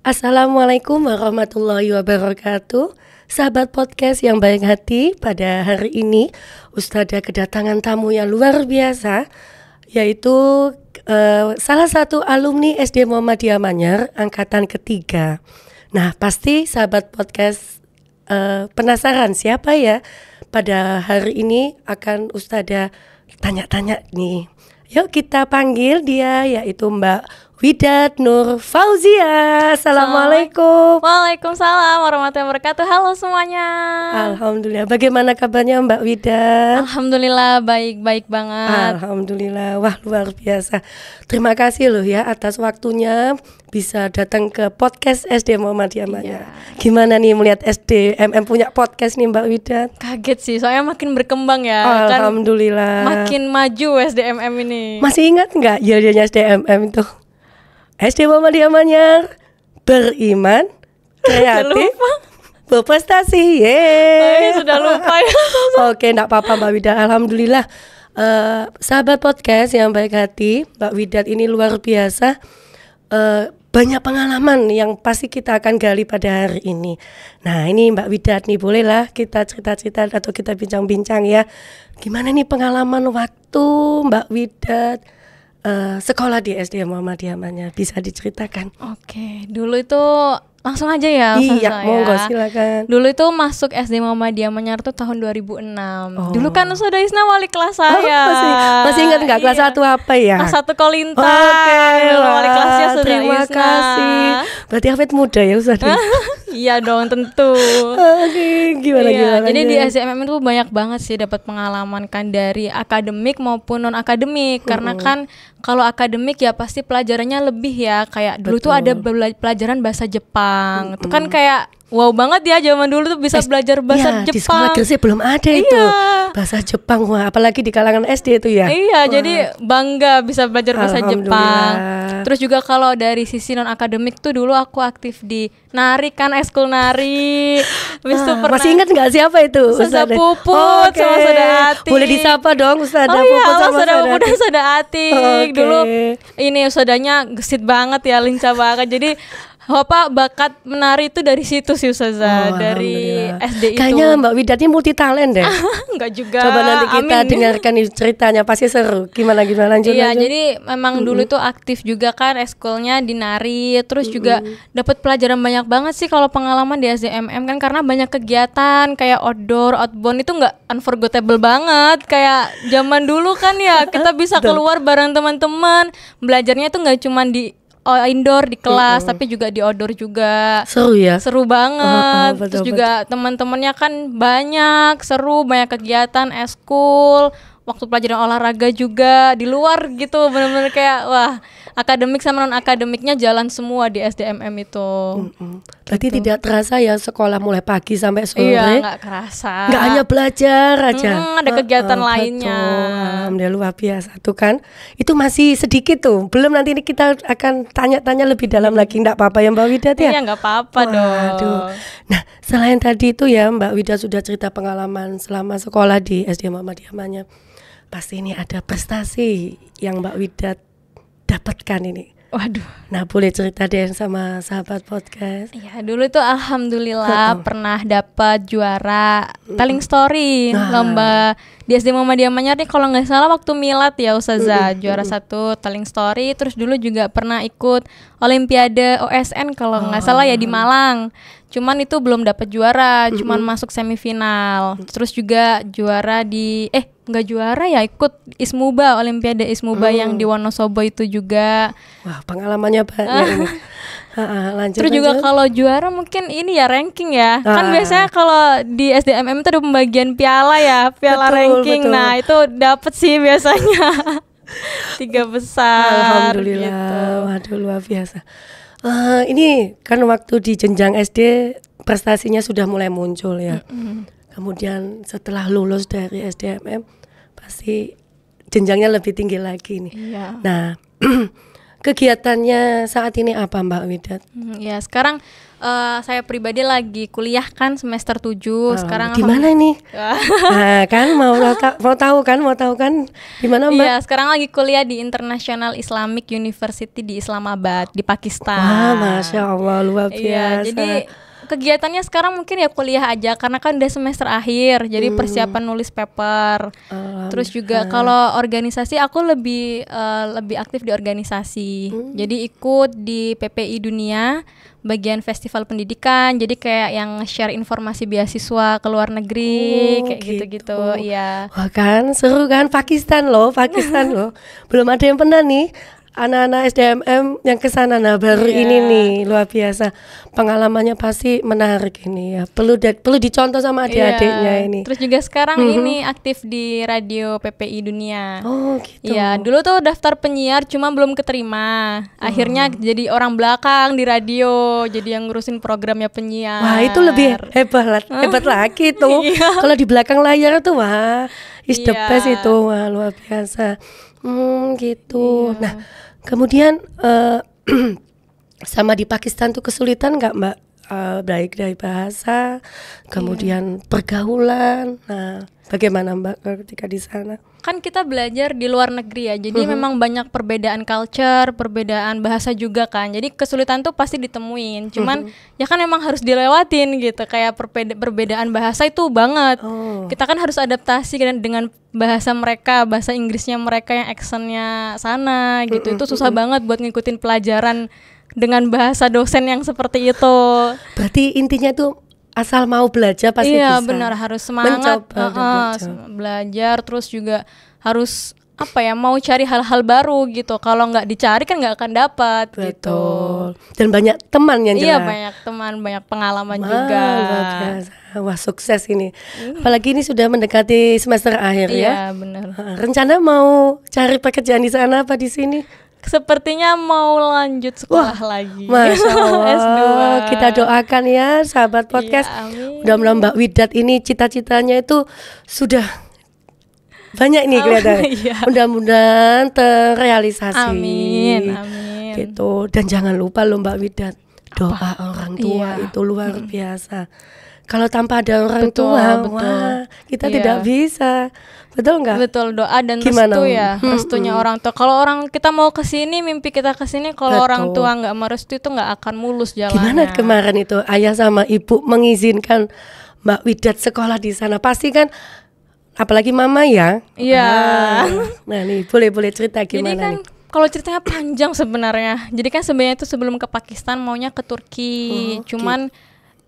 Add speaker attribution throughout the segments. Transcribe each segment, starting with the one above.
Speaker 1: Assalamualaikum warahmatullahi wabarakatuh. Sahabat podcast yang baik hati, pada hari ini Ustadzah kedatangan tamu yang luar biasa, yaitu salah satu alumni SD Muhammadiyah Manyar angkatan ketiga. Nah, pasti sahabat podcast penasaran siapa ya pada hari ini akan Ustadzah tanya-tanya nih. Yuk kita panggil dia, yaitu Mbak Widat Nur Fauzia. Assalamualaikum.
Speaker 2: Waalaikumsalam warahmatullahi wabarakatuh. Halo semuanya.
Speaker 1: Alhamdulillah. Bagaimana kabarnya Mbak Widat?
Speaker 2: Alhamdulillah baik-baik banget.
Speaker 1: Alhamdulillah. Wah, luar biasa. Terima kasih loh ya atas waktunya bisa datang ke podcast SD Muhammadiyah Manyar. Gimana nih melihat SDMM punya podcast nih Mbak Widat?
Speaker 2: Kaget sih, soalnya makin berkembang ya.
Speaker 1: Alhamdulillah.
Speaker 2: Kan makin maju SDMM ini.
Speaker 1: Masih ingat nggak jadinya SDMM itu? SD Muhammadiyah Manyar, beriman, kreatif, berprestasi.
Speaker 2: Sudah lupa ya.
Speaker 1: Oke, enggak apa-apa Mbak Widat. Alhamdulillah. Sahabat podcast yang baik hati, Mbak Widat ini luar biasa. Banyak pengalaman yang pasti kita akan gali pada hari ini. Nah, ini Mbak Widat nih, bolehlah kita cerita-cerita atau kita bincang-bincang ya. Gimana nih pengalaman waktu Mbak Widat sekolah di SD Muhammadiyah Manyar, bisa diceritakan?
Speaker 2: Oke, dulu itu langsung aja ya.
Speaker 1: Iya, monggo silakan.
Speaker 2: Dulu itu masuk SD Muhammadiyah Manyar tuh tahun 2006. Dulu kan Ustadzah Isna wali kelas saya.
Speaker 1: Masih ingat nggak kelas 1 apa ya?
Speaker 2: Kelas 1 Kolintang.
Speaker 1: Oke,
Speaker 2: wali kelasnya Ustadzah
Speaker 1: terima
Speaker 2: Isna.
Speaker 1: kasih. Berarti Hafid muda ya Ustadzah?
Speaker 2: Iya dong, tentu.
Speaker 1: Oke, gimana?
Speaker 2: Jadi di SDMM itu banyak banget sih dapat pengalaman kan dari akademik maupun non akademik. Karena kan kalau akademik ya pasti pelajarannya lebih ya. Kayak dulu tuh ada pelajaran bahasa Jepang. Itu kan kayak wow banget ya, zaman dulu tuh bisa belajar bahasa Jepang.
Speaker 1: Di sekolah Gresik belum ada itu bahasa Jepang. Wah, apalagi di kalangan SD itu ya.
Speaker 2: Iya, jadi bangga bisa belajar bahasa Jepang. Terus juga kalau dari sisi non akademik tuh dulu aku aktif di nari kan, eskul nari.
Speaker 1: Masih ingat nggak siapa itu?
Speaker 2: Ustadzah Puput sama Ustadzah Atik.
Speaker 1: Boleh disapa dong Ustadzah
Speaker 2: Puput
Speaker 1: sama
Speaker 2: Ustadzah Atik. Dulu ini Ustadzahnya gesit banget ya, lincah banget. Jadi bakat menari itu dari situ sih Ustadzah, dari SD itu.
Speaker 1: Kayaknya Mbak Widat ini multi talent deh.
Speaker 2: Enggak juga.
Speaker 1: Coba nanti kita dengarkan ceritanya, pasti seru. Gimana lanjut.
Speaker 2: Iya, jadi memang dulu itu aktif juga kan eskulnya di nari. Terus juga dapat pelajaran banyak banget sih kalau pengalaman di SDMM kan, karena banyak kegiatan kayak outdoor, outbound itu enggak unforgettable banget. Kayak zaman dulu kan ya, kita bisa keluar bareng teman-teman. Belajarnya itu enggak cuma di indoor di kelas, tapi juga di outdoor juga.
Speaker 1: Seru ya?
Speaker 2: Seru banget.
Speaker 1: Betul,
Speaker 2: terus juga teman-temannya kan banyak, seru, banyak kegiatan eskul, waktu pelajaran olahraga juga di luar gitu. Bener-bener kayak wah, akademik sama non akademiknya jalan semua di SDMM itu.
Speaker 1: Berarti tidak terasa ya sekolah mulai pagi sampai sore?
Speaker 2: Iya, nggak kerasa.
Speaker 1: Nggak hanya belajar aja.
Speaker 2: Ada kegiatan lainnya.
Speaker 1: Alhamdulillah, luar biasa tuh kan. Itu masih sedikit tuh. Belum, nanti ini kita akan tanya-tanya lebih dalam lagi. Nggak apa-apa ya Mbak Widat ya?
Speaker 2: Iya, nggak apa-apa dong.
Speaker 1: Nah, selain tadi itu ya Mbak Widat sudah cerita pengalaman selama sekolah di SD Muhammadiyah Manyar. Pasti ini ada prestasi yang Mbak Widat dapatkan ini.
Speaker 2: Waduh.
Speaker 1: Nah, boleh cerita deh sama sahabat podcast.
Speaker 2: Iya, dulu tuh alhamdulillah pernah dapat juara telling story lomba di SD Muhammadiyah Manyar nih, kalau nggak salah waktu milad ya Ustadzah, juara 1 telling story. Terus dulu juga pernah ikut Olimpiade OSN kalau nggak salah ya di Malang. Cuman itu belum dapat juara, cuman masuk semifinal. Terus juga juara di nggak juara ya, ikut Ismuba, Olimpiade Ismuba yang di Wonosobo itu juga.
Speaker 1: Wah, pengalamannya banyak ini. Lanjut.
Speaker 2: Terus juga kalau juara mungkin ini ya ranking ya. Kan biasanya kalau di SDMM itu ada pembagian piala ya, piala ranking. Betul. Nah, itu dapet sih biasanya 3 besar.
Speaker 1: Alhamdulillah.
Speaker 2: Gitu.
Speaker 1: Waduh, luar biasa. Ini kan waktu di jenjang SD prestasinya sudah mulai muncul ya. Kemudian setelah lulus dari SDMM pasti jenjangnya lebih tinggi lagi nih.
Speaker 2: Iya.
Speaker 1: Nah, kegiatannya saat ini apa Mbak Widat?
Speaker 2: Ya sekarang saya pribadi lagi kuliah kan semester 7 sekarang.
Speaker 1: Gimana nih? Nah, kan mau tahu kan gimana Mbak?
Speaker 2: Iya, sekarang lagi kuliah di International Islamic University di Islamabad di Pakistan.
Speaker 1: Wah, Masya Allah, luar biasa.
Speaker 2: Iya, jadi kegiatannya sekarang mungkin ya kuliah aja karena kan udah semester akhir, jadi persiapan nulis paper. Terus juga kalau organisasi aku lebih aktif di organisasi. Jadi ikut di PPI Dunia bagian festival pendidikan. Jadi kayak yang share informasi beasiswa ke luar negeri kayak gitu-gitu. Iya.
Speaker 1: Wah kan seru kan, Pakistan loh. Belum ada yang pernah nih anak-anak SDMM yang kesana. Nah baru ini nih luar biasa, pengalamannya pasti menarik ini ya, perlu dicontoh sama adik-adiknya ini.
Speaker 2: Terus juga sekarang ini aktif di radio PPI Dunia.
Speaker 1: Oh gitu.
Speaker 2: Ya dulu tuh daftar penyiar cuma belum keterima, akhirnya jadi orang belakang di radio, jadi yang ngurusin programnya penyiar.
Speaker 1: Wah itu lebih hebat lagi tuh. Kalau di belakang layar tuh wah is the best itu, wah luar biasa. Gitu. Nah, kemudian sama di Pakistan tuh kesulitan nggak Mbak? Baik dari bahasa, kemudian pergaulan. Nah, bagaimana Mbak ketika di sana?
Speaker 2: Kan kita belajar di luar negeri ya, jadi memang banyak perbedaan culture, perbedaan bahasa juga kan. Jadi kesulitan tuh pasti ditemuin. Cuman ya kan emang harus dilewatin gitu. Kayak perbedaan bahasa itu banget. Kita kan harus adaptasi dengan bahasa mereka, bahasa Inggrisnya mereka yang accentnya sana gitu. Itu susah banget buat ngikutin pelajaran dengan bahasa dosen yang seperti itu.
Speaker 1: Berarti intinya tuh asal mau belajar pasti bisa.
Speaker 2: Iya benar, harus semangat belajar, terus juga harus mau cari hal-hal baru gitu. Kalau nggak dicari kan nggak akan dapat gitu.
Speaker 1: Dan banyak teman yang jelas.
Speaker 2: Iya banyak teman, banyak pengalaman juga.
Speaker 1: Luar biasa. Wah sukses ini. Apalagi ini sudah mendekati semester akhir ya.
Speaker 2: Iya benar.
Speaker 1: Rencana mau cari pekerjaan di sana apa di sini?
Speaker 2: Sepertinya mau lanjut sekolah lagi.
Speaker 1: Masya Allah.
Speaker 2: S2.
Speaker 1: Kita doakan ya sahabat podcast. Mudah-mudahan Mbak Widat ini cita-citanya itu sudah banyak nih kelihatan. Mudah-mudahan terrealisasi.
Speaker 2: Amin.
Speaker 1: Gitu. Dan jangan lupa loh Mbak Widat, doa orang tua itu luar biasa. Kalau tanpa ada orang tua, wah kita tidak bisa. Betul nggak?
Speaker 2: Betul, doa dan restu ya, restunya orang tua. Kalau orang kita mau kesini, mimpi kita kesini, kalau orang tua nggak merestu itu nggak akan mulus jalannya.
Speaker 1: Gimana kemarin itu ayah sama ibu mengizinkan Mbak Widat sekolah di sana? Pasti kan, apalagi mama ya.
Speaker 2: Iya.
Speaker 1: Nah nih boleh cerita gimana?
Speaker 2: Jadi kan kalau ceritanya panjang sebenarnya. Jadi kan sebenarnya itu sebelum ke Pakistan maunya ke Turki, cuman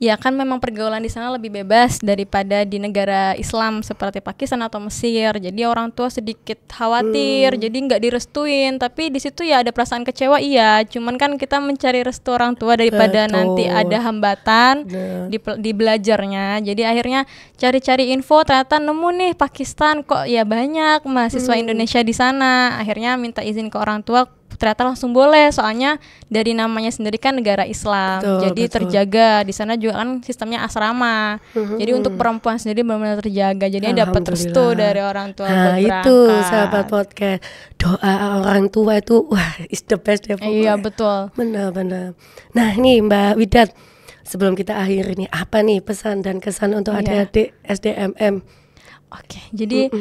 Speaker 2: ya kan memang pergaulan di sana lebih bebas daripada di negara Islam seperti Pakistan atau Mesir. Jadi orang tua sedikit khawatir, jadi nggak direstuin. Tapi di situ ya ada perasaan kecewa, iya. Cuman kan kita mencari restu orang tua daripada nanti ada hambatan di belajarnya. Jadi akhirnya cari-cari info, ternyata nemu nih Pakistan kok ya banyak mahasiswa Indonesia di sana. Akhirnya minta izin ke orang tua. Ternyata langsung boleh, soalnya dari namanya sendiri kan negara Islam, jadi terjaga di sana juga kan sistemnya asrama. Jadi untuk perempuan sendiri benar-benar terjaga, jadinya dapat restu dari orang tua.
Speaker 1: Nah itu sahabat podcast, doa orang tua itu wah is the best ya.
Speaker 2: Iya betul.
Speaker 1: Benar. Nah nih Mbak Widat, sebelum kita akhiri nih, apa nih pesan dan kesan untuk adik-adik SDMM?
Speaker 2: Oke, jadi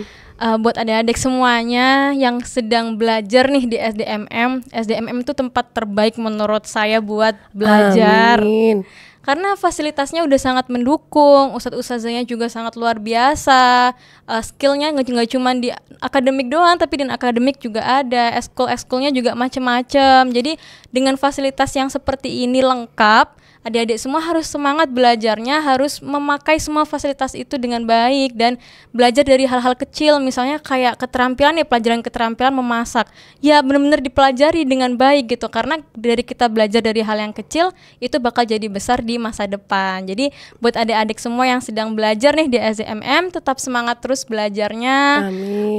Speaker 2: buat adik-adik semuanya yang sedang belajar nih di SDMM itu tempat terbaik menurut saya buat belajar.
Speaker 1: Amin.
Speaker 2: Karena fasilitasnya udah sangat mendukung, ustadz-ustazanya juga sangat luar biasa. Skillnya nggak cuma di akademik doang, tapi di akademik juga ada. Eskul-eskulnya juga macam-macam. Jadi dengan fasilitas yang seperti ini lengkap, adik-adik semua harus semangat belajarnya, harus memakai semua fasilitas itu dengan baik dan belajar dari hal-hal kecil, misalnya kayak keterampilan ya, pelajaran keterampilan memasak. Ya benar-benar dipelajari dengan baik gitu, karena dari kita belajar dari hal yang kecil itu bakal jadi besar di masa depan. Jadi buat adik-adik semua yang sedang belajar nih di SDMM, tetap semangat terus belajarnya.
Speaker 1: Amin.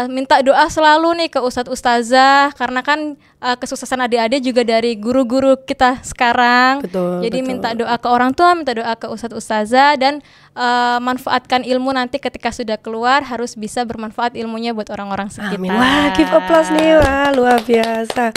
Speaker 2: Minta doa selalu nih ke ustadz-ustazah, karena kan kesuksesan adik-adik juga dari guru-guru kita sekarang. Jadi minta doa ke orang tua, minta doa ke ustadz-ustazah, dan manfaatkan ilmu nanti ketika sudah keluar, harus bisa bermanfaat ilmunya buat orang-orang sekitar.
Speaker 1: Amin. Wah, give applause nih, wah luar biasa.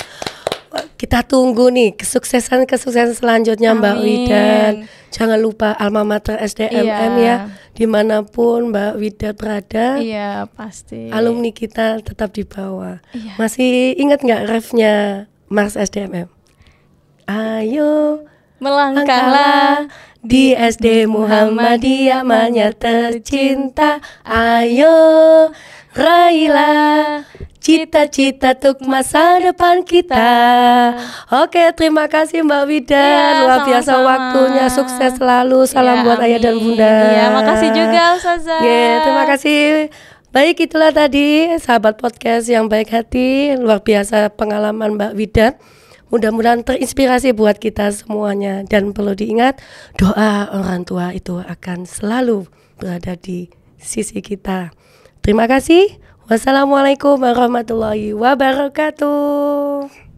Speaker 1: Kita tunggu nih kesuksesan selanjutnya Mbak Widat. Jangan lupa alma mater SDMM ya, dimanapun Mbak Widat berada.
Speaker 2: Iya pasti.
Speaker 1: Alumni kita tetap di bawah.
Speaker 2: Iya.
Speaker 1: Masih ingat nggak refnya Mars SDMM? Ayo melangkahlah di SD Muhammadiyah Manya tercinta. Ayo raihlah cita-cita untuk masa depan kita. Oke, terima kasih Mbak Widat. Luar biasa waktunya, sukses selalu. Salam buat ayah dan bunda.
Speaker 2: Iya, makasih juga Ustazah.
Speaker 1: Terima kasih. Baik, itulah tadi sahabat podcast yang baik hati. Luar biasa pengalaman Mbak Widat. Mudah-mudahan terinspirasi buat kita semuanya. Dan perlu diingat, doa orang tua itu akan selalu berada di sisi kita. Terima kasih. Wassalamualaikum warahmatullahi wabarakatuh.